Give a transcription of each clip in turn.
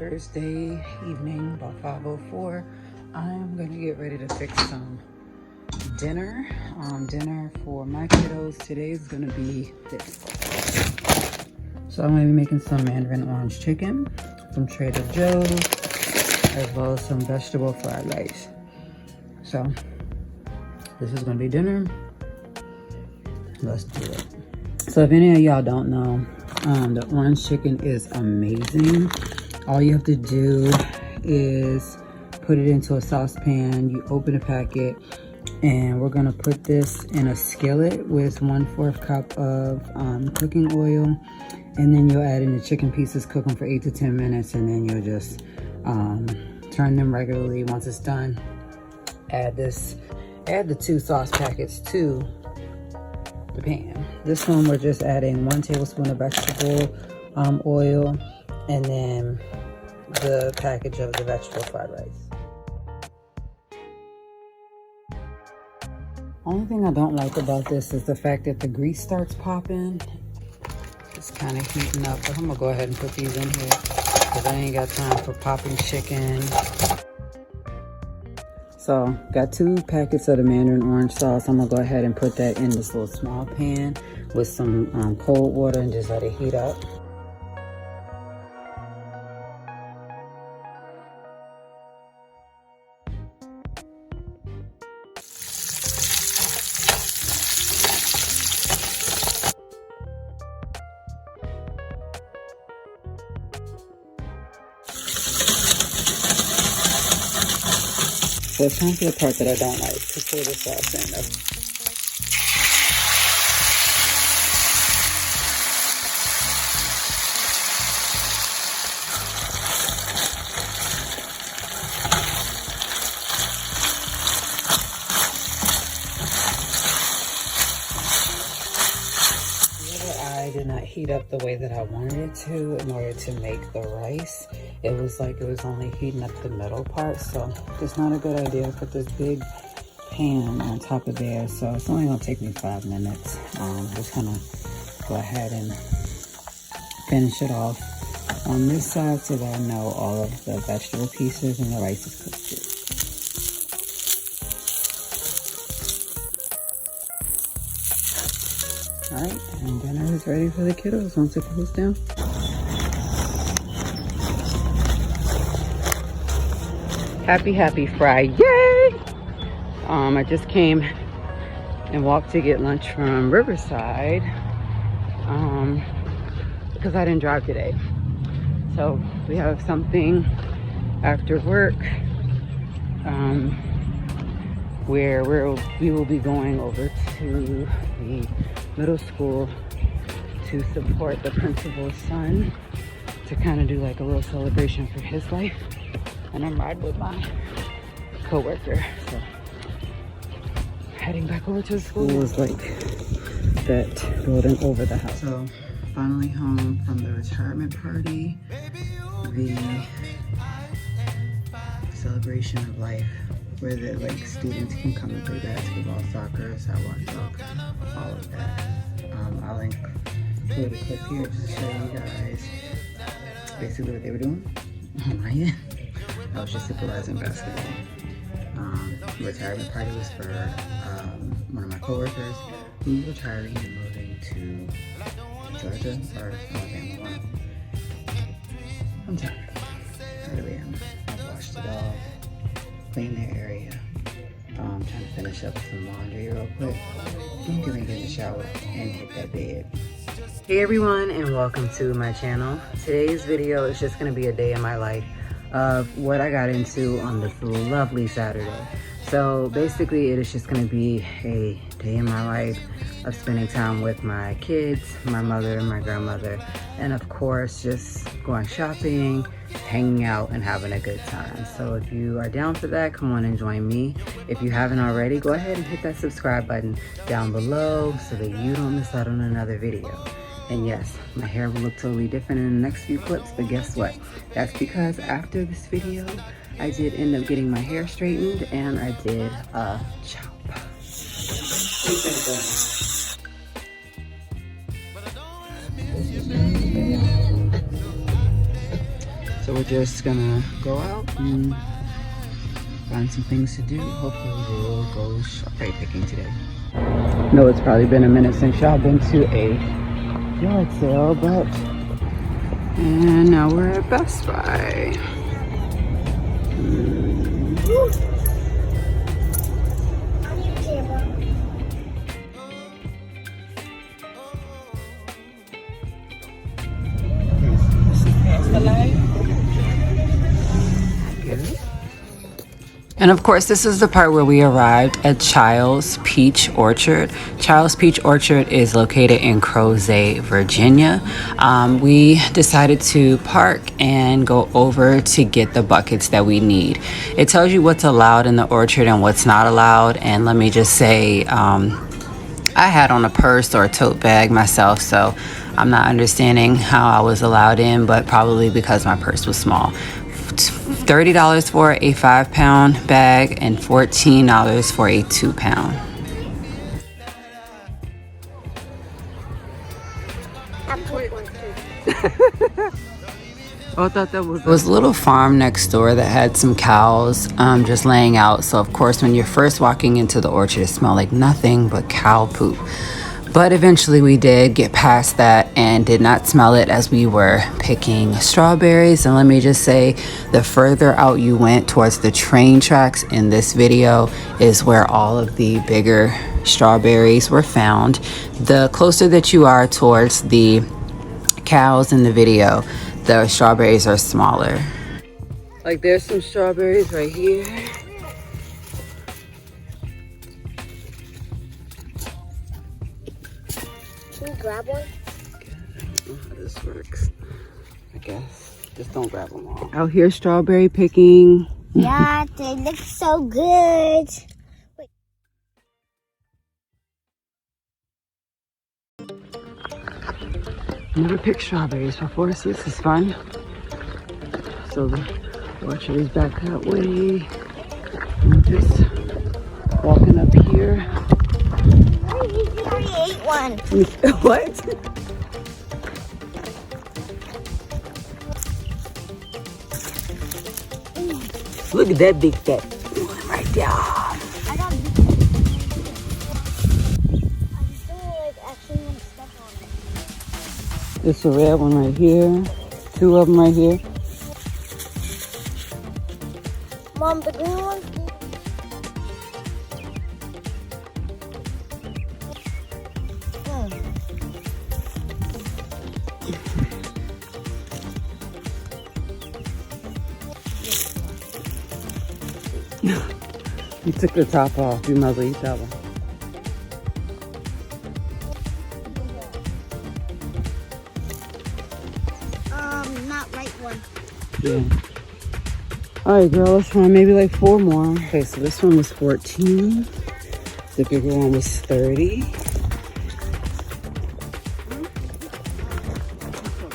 Thursday evening, about 5:04. I'm gonna get ready to fix some dinner. Dinner for my kiddos today is gonna be this. So I'm gonna be making some mandarin orange chicken from Trader Joe's, as well as some vegetable fried rice. So this is gonna be dinner. Let's do it. So if any of y'all don't know, the orange chicken is amazing. All you have to do is put it into a saucepan. You open a packet, and we're gonna put this in a skillet with 1/4 cup of cooking oil, and then you'll add in the chicken pieces, cook them for 8 to 10 minutes, and then you'll just turn them regularly. Once it's done, add the 2 sauce packets to the pan. This one we're just adding 1 tablespoon of vegetable oil, and then the package of the vegetable fried rice. Only thing I don't like about this is the fact that the grease starts popping. It's kind of heating up, but I'm gonna go ahead and put these in here because I ain't got time for popping chicken. So got 2 packets of the mandarin orange sauce. I'm gonna go ahead and put that in this little small pan with some cold water and just let it heat up. So it's time for the part that I don't like, to pour the sauce in. I did not heat up the way that I wanted it to in order to make the rice. It was like it was only heating up the middle part, so it's not a good idea to put this big pan on top of there. So it's only gonna take me 5 minutes. Just gonna go ahead and finish it off on this side so that I know all of the vegetable pieces and the rice is cooked too. Alright, and dinner is ready for the kiddos once it cools down. Happy Friday! I just came and walked to get lunch from Riverside because I didn't drive today. So we have something after work where we will be going over to the middle school to support the principal's son, to kind of do like a little celebration for his life. And I'm riding with my co-worker, so heading back over to the school. It was like that building over the house. So finally home from the retirement party, the celebration of life, where the students can come and play basketball, soccer, sidewalk, all of that. I'll include a clip here just to show you guys basically what they were doing on my end. I was just supervising basketball. The retirement party was for one of my coworkers who's retiring and moving to Georgia or Alabama. I'm tired. I really am. I've washed it off, cleaned the area. Trying to finish up some laundry real quick. I'm gonna get in the shower and hit that bed. Hey everyone, and welcome to my channel. Today's video is just gonna be a day in my life of what I got into on this lovely Saturday. So basically it is just going to be a day in my life of spending time with my kids, my mother and my grandmother, and of course just going shopping, hanging out, and having a good time. So if you are down for that, come on and join me. If you haven't already, go ahead and hit that subscribe button down below so that you don't miss out on another video. And yes, my hair will look totally different in the next few clips, but guess what? That's because after this video, I did end up getting my hair straightened and I did a chop. So we're just gonna go out and find some things to do. Hopefully we'll go strawberry picking today. No, it's probably been a minute since y'all been to a yard sale, but and now we're at Best Buy. And of course, this is the part where we arrived at Child's Peach Orchard. Child's Peach Orchard is located in Crozet, Virginia. We decided to park and go over to get the buckets that we need. It tells you what's allowed in the orchard and what's not allowed. And let me just say, I had on a purse or a tote bag myself, so I'm not understanding how I was allowed in, but probably because my purse was small. $30 for a 5-pound bag and $14 for a 2-pound. Oh, I thought that was... It was a little farm next door that had some cows just laying out. So of course, when you're first walking into the orchard, it smelled like nothing but cow poop. But eventually we did get past that and did not smell it as we were picking strawberries. And let me just say, the further out you went towards the train tracks in this video is where all of the bigger strawberries were found. The closer that you are towards the cows in the video, the strawberries are smaller. Like there's some strawberries right here. Can you grab one? I don't know how this works. I guess. Just don't grab them all. Out here strawberry picking. Yeah, they look so good. Wait. Never picked strawberries before, so this is fun. So the orchard is back that way. We're just walking up here. I already ate one. What? Look at that big fat one right there. I got I just like actually want to step on it. There's a red one right here. 2 of them right here. Mom, the green one? You took the top off. You might as well eat that one. Not right one. Yeah. Alright, girl, let's try maybe like 4 more. Okay, so this one was 14. The bigger one was 30.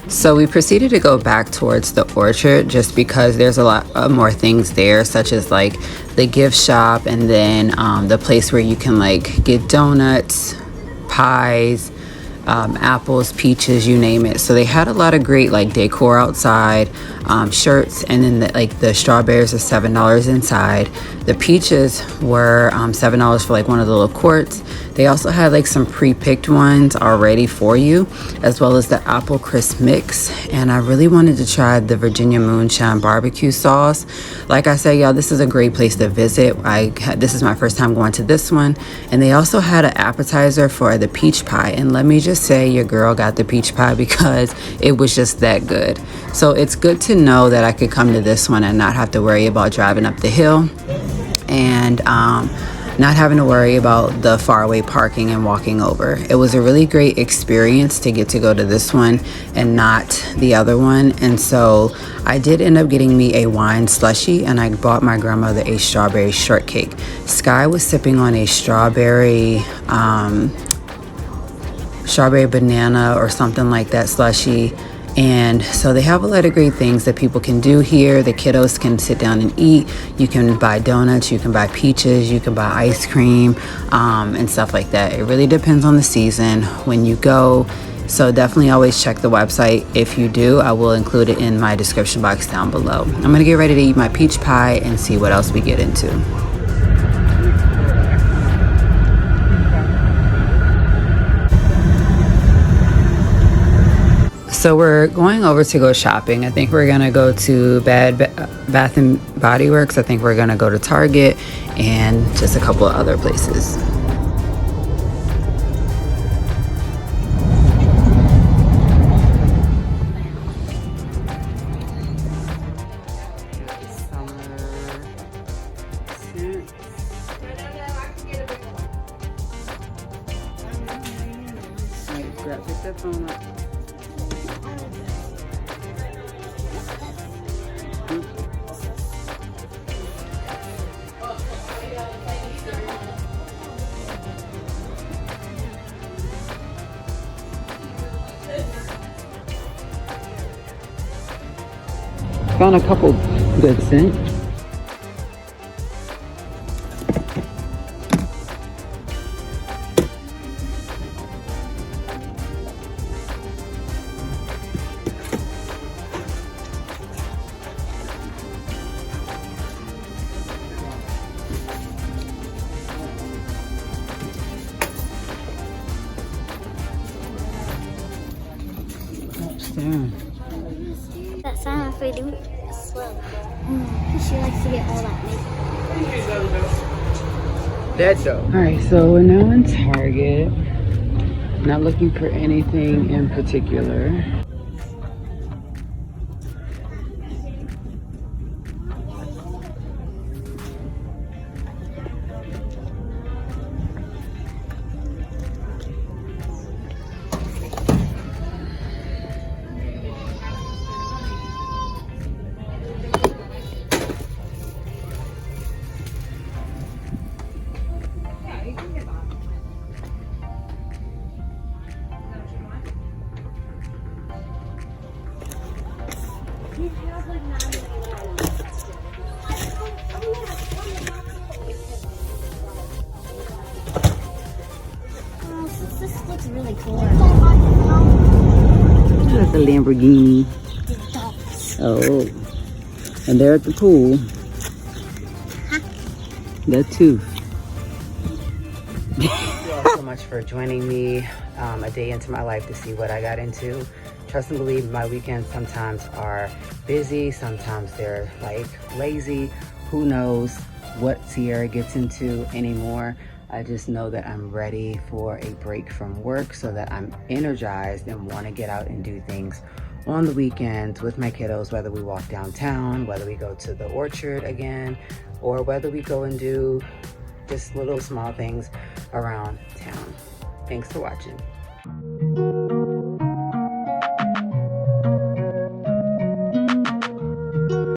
So we proceeded to go back towards the orchard just because there's a lot more things there, such as like the gift shop and then the place where you can like get donuts, pies, apples, peaches, you name it. So they had a lot of great like decor outside, shirts, and then the strawberries are $7 inside. The peaches were $7 for like one of the little quarts. They also had like some pre-picked ones already for you, as well as the apple crisp mix. And I really wanted to try the Virginia Moonshine barbecue sauce. Like I said, y'all, this is a great place to visit. This is my first time going to this one. And they also had an appetizer for the peach pie. And let me just say, your girl got the peach pie because it was just that good. So it's good to know that I could come to this one and not have to worry about driving up the hill and not having to worry about the faraway parking and walking over. It was a really great experience to get to go to this one and not the other one. And so I did end up getting me a wine slushie, and I bought my grandmother a strawberry shortcake. Sky was sipping on a strawberry banana or something like that slushie. And so they have a lot of great things that people can do here. The kiddos can sit down and eat. You can buy donuts, you can buy peaches, you can buy ice cream, and stuff like that. It really depends on the season when you go. So definitely always check the website. If you do, I will include it in my description box down below. I'm gonna get ready to eat my peach pie and see what else we get into. So we're going over to go shopping. I think we're gonna go to Bath and Body Works. I think we're gonna go to Target and just a couple of other places. Pick that phone up. Found a couple good scents. That sound if we do it slow. She likes to get all that makeup. That's so. Alright, so we're now in Target. Not looking for anything in particular. This looks really cool. That's a Lamborghini. Oh, and they're at the pool. That too. Thank you all so much for joining me a day into my life to see what I got into. Trust and believe, my weekends sometimes are busy, sometimes they're like lazy. Who knows what Ciara gets into anymore. I just know that I'm ready for a break from work so that I'm energized and want to get out and do things on the weekends with my kiddos, whether we walk downtown, whether we go to the orchard again, or whether we go and do just little small things around town. Thanks for watching.